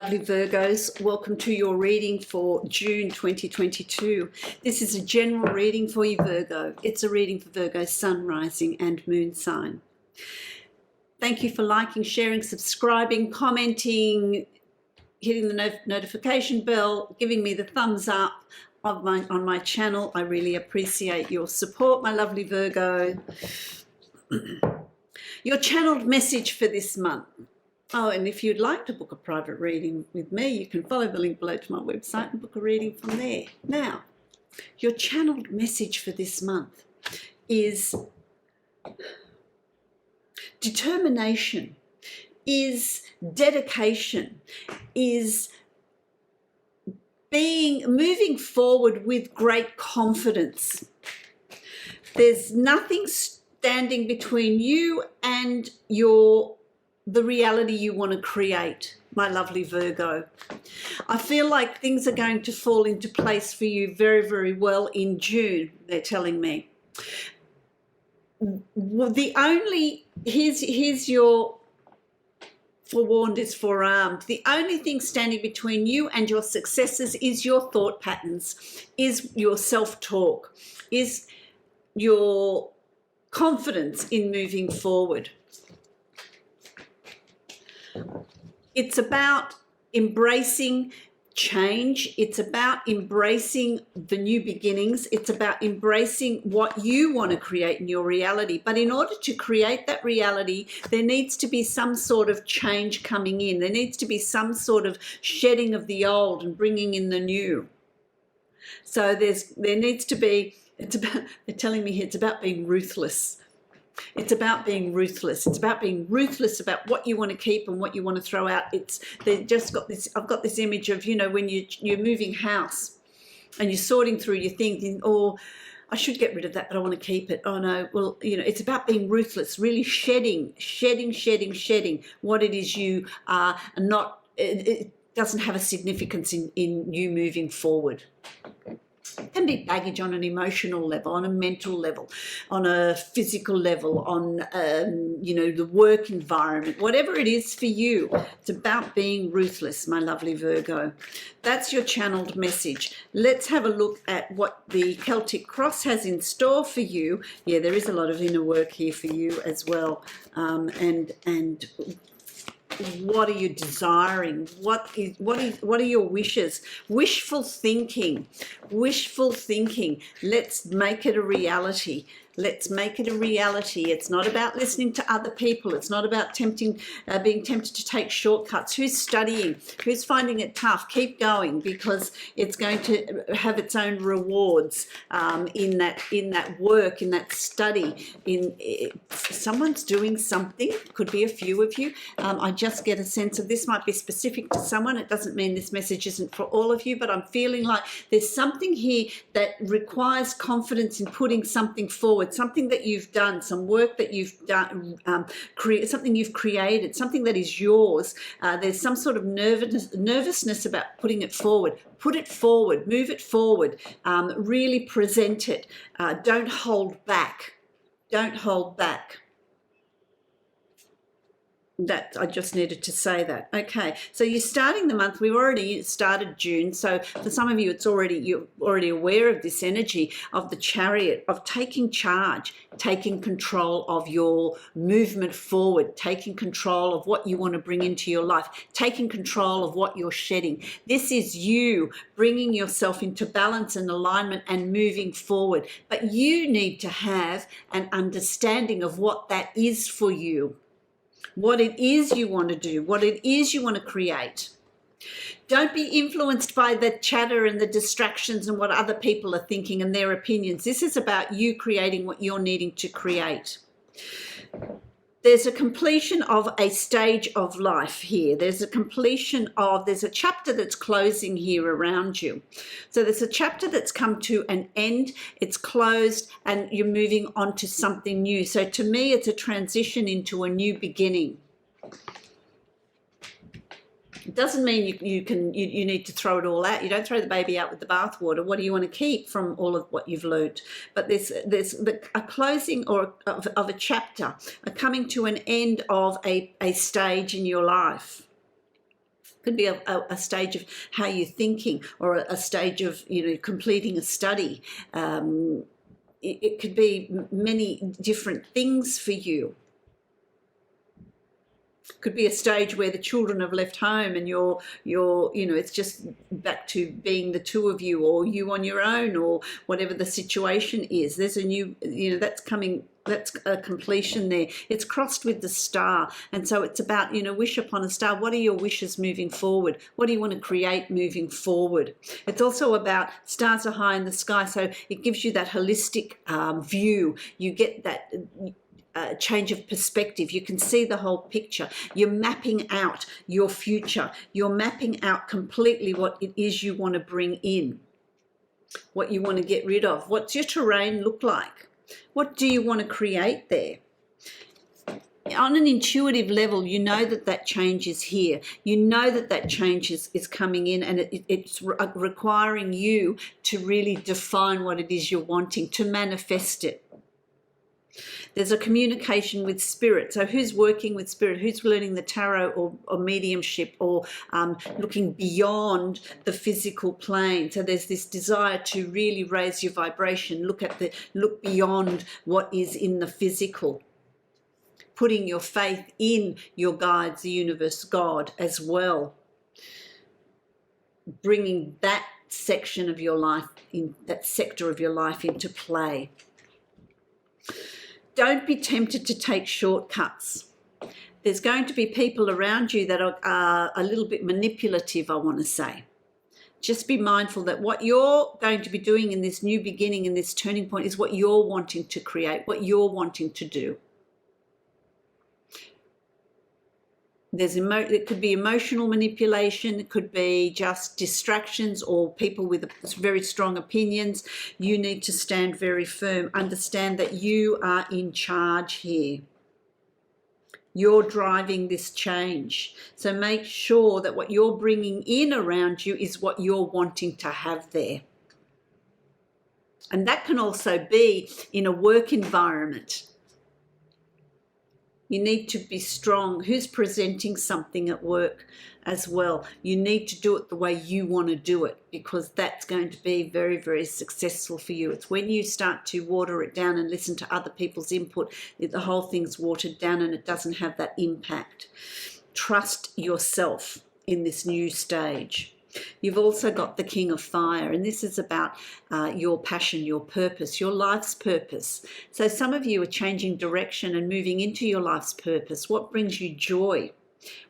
Lovely Virgos, welcome to your reading for June 2022. This is a general reading for you, Virgo. It's a reading for Virgo sun, rising and moon sign. Thank you for liking, sharing, subscribing, commenting, hitting the notification bell, giving me the thumbs up on my channel. I really appreciate your support, my lovely Virgo. Your channeled message for this month. Oh, and if you'd like to book a private reading with me, you can follow the link below to my website and book a reading from there. Now, your channeled message for this month is determination, is dedication, is moving forward with great confidence. There's nothing standing between you and the reality you want to create, my lovely Virgo. I feel like things are going to fall into place for you very, very well in June, they're telling me. Here's your forewarned is forearmed. The only thing standing between you and your successes is your thought patterns, is your self-talk, is your confidence in moving forward. It's about embracing change. It's about embracing the new beginnings. It's about embracing what you want to create in your reality. But in order to create that reality, there needs to be some sort of change coming in. There needs to be some sort of shedding of the old and bringing in the new. So there needs to be, they're telling me here, it's about being ruthless. It's about being ruthless. It's about being ruthless about what you want to keep and what you want to throw out. They just got this. I've got this image of, you know, when you're moving house and you're sorting through your things, and, oh, I should get rid of that, but I want to keep it. Oh no, well, you know, it's about being ruthless, really shedding what it is you are, and not. It doesn't have a significance in you moving forward. It can be baggage on an emotional level, on a mental level, on a physical level, on, you know, the work environment, whatever it is for you. It's about being ruthless, my lovely Virgo. That's your channeled message. Let's have a look at what the Celtic Cross has in store for you. Yeah, there is a lot of inner work here for you as well. And what are you desiring? What are your wishes? Wishful thinking. Let's make it a reality. Let's make it a reality. It's not about listening to other people. It's not about being tempted to take shortcuts. Who's studying? Who's finding it tough? Keep going, because it's going to have its own rewards in that work, in that study. Someone's doing something. Could be a few of you. I just get a sense of this might be specific to someone. It doesn't mean this message isn't for all of you, but I'm feeling like there's something here that requires confidence in putting something forward. Something that you've done, some work that you've done, something you've created, something that is yours. There's some sort of nervousness about putting it forward. Put it forward, move it forward, really present it. Don't hold back. Don't hold back. That I just needed to say that. Okay, so you're starting the month. We've already started June, so for some of you, you're already aware of this energy of the Chariot, of taking charge, taking control of your movement forward, taking control of what you want to bring into your life, taking control of what you're shedding. This is you bringing yourself into balance and alignment and moving forward. But you need to have an understanding of what that is for you. What it is you want to do, what it is you want to create. Don't be influenced by the chatter and the distractions and what other people are thinking and their opinions. This is about you creating what you're needing to create. There's a completion of a stage of life here. There's a chapter that's closing here around you. So there's a chapter that's come to an end, it's closed, and you're moving on to something new. So to me, it's a transition into a new beginning. It doesn't mean you need to throw it all out. You don't throw the baby out with the bathwater. What do you want to keep from all of what you've learnt? But there's a closing of a chapter, a coming to an end of a stage in your life. Could be a stage of how you're thinking, or a stage of, you know, completing a study. It could be many different things for you. Could be a stage where the children have left home and you're you know, it's just back to being the two of you, or you on your own, or whatever the situation is. There's a new, you know, that's coming, that's a completion there. It's crossed with the star, and so it's about, you know, wish upon a star. What are your wishes moving forward? What do you want to create moving forward? It's also about stars are high in the sky, so it gives you that holistic view. You get that change of perspective. You can see the whole picture. You're mapping out your future. You're mapping out completely what it is you want to bring in, what you want to get rid of. What's your terrain look like? What do you want to create there? On an intuitive level, you know that that change is here. You know that that change is coming in, and it's requiring you to really define what it is you're wanting, to manifest it. There's a communication with spirit. So who's working with spirit? Who's learning the tarot or mediumship, or looking beyond the physical plane? So there's this desire to really raise your vibration, look beyond what is in the physical. Putting your faith in your guides, the universe, God as well. Bringing that section of your life, in that sector of your life, into play. Don't be tempted to take shortcuts. There's going to be people around you that are a little bit manipulative, I want to say. Just be mindful that what you're going to be doing in this new beginning, in this turning point, is what you're wanting to create, what you're wanting to do. It could be emotional manipulation, it could be just distractions, or people with very strong opinions. You need to stand very firm. Understand that you are in charge here. You're driving this change. So make sure that what you're bringing in around you is what you're wanting to have there. And that can also be in a work environment. You need to be strong. Who's presenting something at work as well? You need to do it the way you want to do it, because that's going to be very, very successful for you. It's when you start to water it down and listen to other people's input that the whole thing's watered down and it doesn't have that impact. Trust yourself in this new stage. You've also got the King of Fire, and this is about your passion, your purpose, your life's purpose. So some of you are changing direction and moving into your life's purpose. What brings you joy?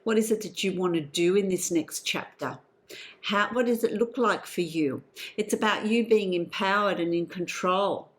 What is it that you want to do in this next chapter? What does it look like for you? It's about you being empowered and in control,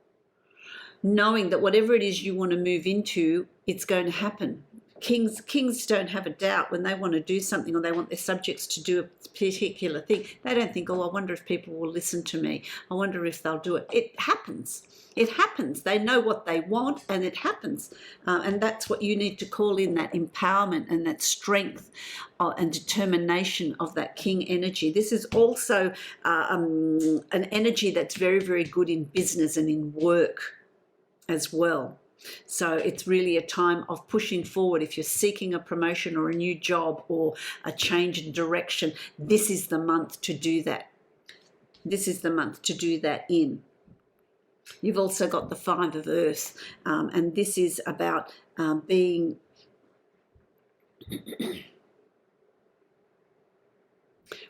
knowing that whatever it is you want to move into, it's going to happen. Kings don't have a doubt when they want to do something, or they want their subjects to do a particular thing. They don't think, oh, I wonder if people will listen to me. I wonder if they'll do it. It happens. It happens. They know what they want, and it happens. And that's what you need to call in, that empowerment and that strength and determination of that king energy. This is also an energy that's very, very good in business and in work as well. So it's really a time of pushing forward. If you're seeking a promotion or a new job or a change in direction, this is the month to do that. This is the month to do that in. You've also got the Five of Earth, and this is about being...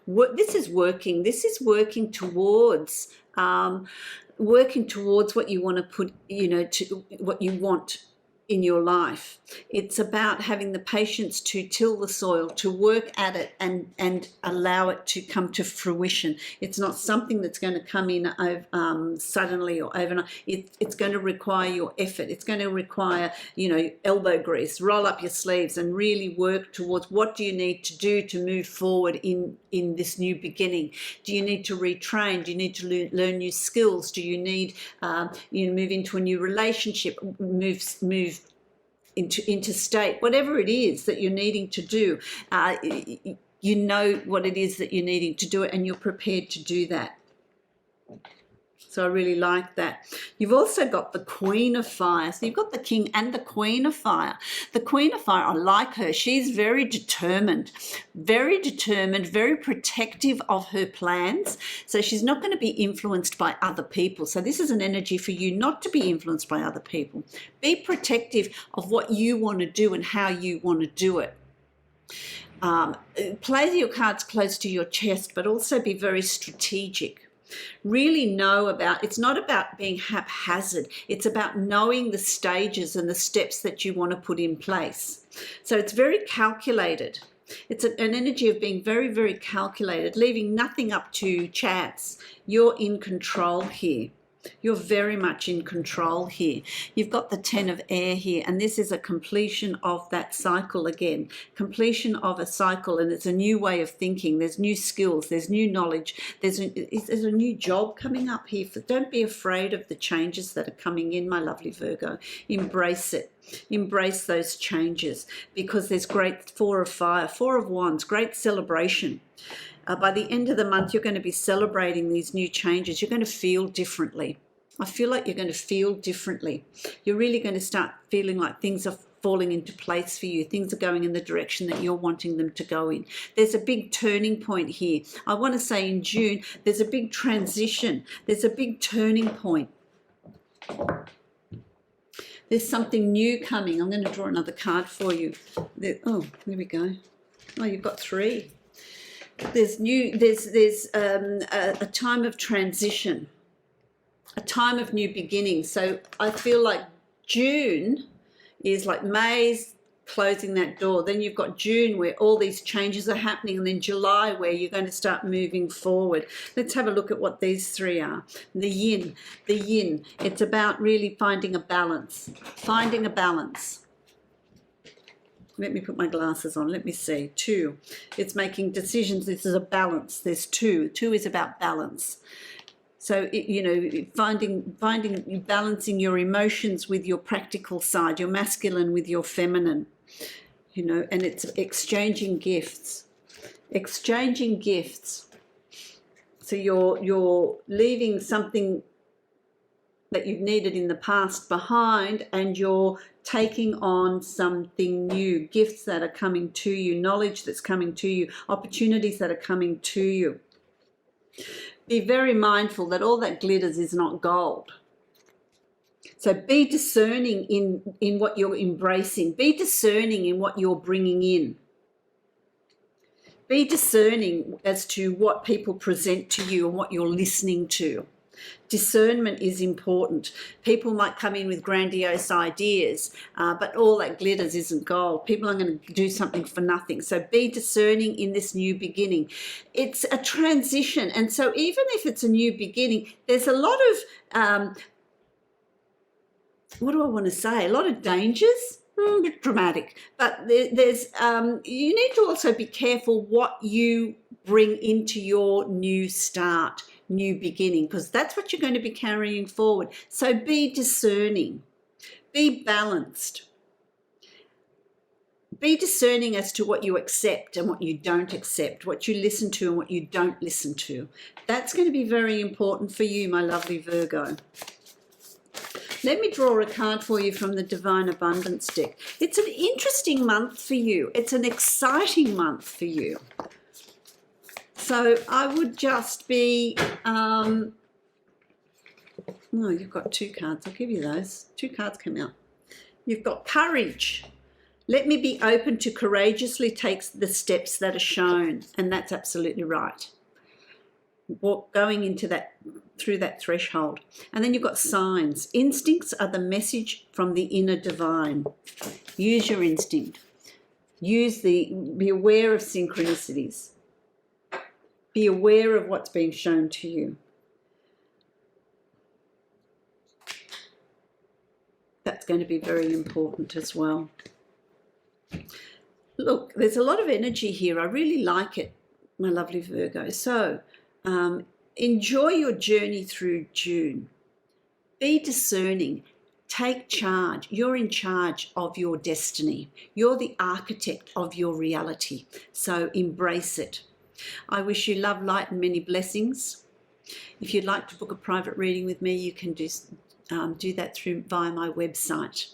This is working towards... working towards what you want to put, to what you want in your life. It's about having the patience to till the soil, to work at it and allow it to come to fruition. It's not something that's going to come in suddenly or overnight. It's going to require your effort. It's going to require, elbow grease. Roll up your sleeves and really work towards what do you need to do to move forward in this new beginning. Do you need to retrain? Do you need to learn new skills? Do you need move into a new relationship, move into state, whatever it is that you're needing to do, you know what it is that you're needing to do it, and you're prepared to do that. So I really like that. You've also got the Queen of Fire. So you've got the King and the Queen of Fire. The Queen of Fire, I like her. She's very determined, very protective of her plans. So she's not going to be influenced by other people. So this is an energy for you not to be influenced by other people. Be protective of what you want to do and how you want to do it. Play your cards close to your chest, but also be very strategic. Really know about, it's not about being haphazard, it's about knowing the stages and the steps that you want to put in place. So it's very calculated. It's an energy of being very calculated, leaving nothing up to chance. You're in control here. You're very much in control here. You've got the 10 of air here, and this is a completion of that cycle again. Completion of a cycle, and it's a new way of thinking. There's new skills, there's new knowledge, there's a new job coming up here. Don't be afraid of the changes that are coming in, my lovely Virgo. Embrace it. Embrace those changes, because there's great 4 of fire, 4 of wands, great celebration. By the end of the month, you're going to be celebrating these new changes. You're going to feel differently. I feel like you're going to feel differently. You're really going to start feeling like things are falling into place for you. Things are going in the direction that you're wanting them to go in. There's a big turning point here. I want to say in June, there's a big transition. There's a big turning point. There's something new coming. I'm going to draw another card for you. There we go. Oh, you've got 3. There's a time of transition, a time of new beginnings. So I feel like June is like May's closing that door. Then you've got June where all these changes are happening, and then July where you're going to start moving forward. Let's have a look at what these 3 are. The yin. It's about really finding a balance. Finding a balance. Let me put my glasses on. Let me see. 2. It's making decisions. This is a balance. There's 2. 2 is about balance. So, balancing your emotions with your practical side, your masculine with your feminine, and it's exchanging gifts. Exchanging gifts. So you're leaving something that you've needed in the past behind, and you're taking on something new, gifts that are coming to you, knowledge that's coming to you, opportunities that are coming to you. Be very mindful that all that glitters is not gold. So be discerning in what you're embracing. Be discerning in what you're bringing in. Be discerning as to what people present to you and what you're listening to. Discernment is important. People might come in with grandiose ideas, but all that glitters isn't gold. People are going to do something for nothing. So be discerning in this new beginning. It's a transition. And so even if it's a new beginning, there's a lot of, what do I want to say? A lot of dangers. A bit dramatic. But there's you need to also be careful what you bring into your new start, new beginning, because that's what you're going to be carrying forward. So be discerning, be balanced, be discerning as to what you accept and what you don't accept, what you listen to and what you don't listen to. That's going to be very important for you, my lovely Virgo. Let me draw a card for you from the Divine Abundance deck. It's an interesting month for you. It's an exciting month for you. So I would just be, you've got 2 cards. I'll give you those. 2 cards come out. You've got courage. Let me be open to courageously take the steps that are shown. And that's absolutely right. Going into that, through that threshold. And then you've got signs. Instincts are the message from the inner divine. Use your instinct. Be aware of synchronicities. Be aware of what's being shown to you. That's going to be very important as well. Look, there's a lot of energy here. I really like it, my lovely Virgo. So enjoy your journey through June. Be discerning. Take charge. You're in charge of your destiny. You're the architect of your reality. So embrace it. I wish you love, light, and many blessings. If you'd like to book a private reading with me, you can do that via my website.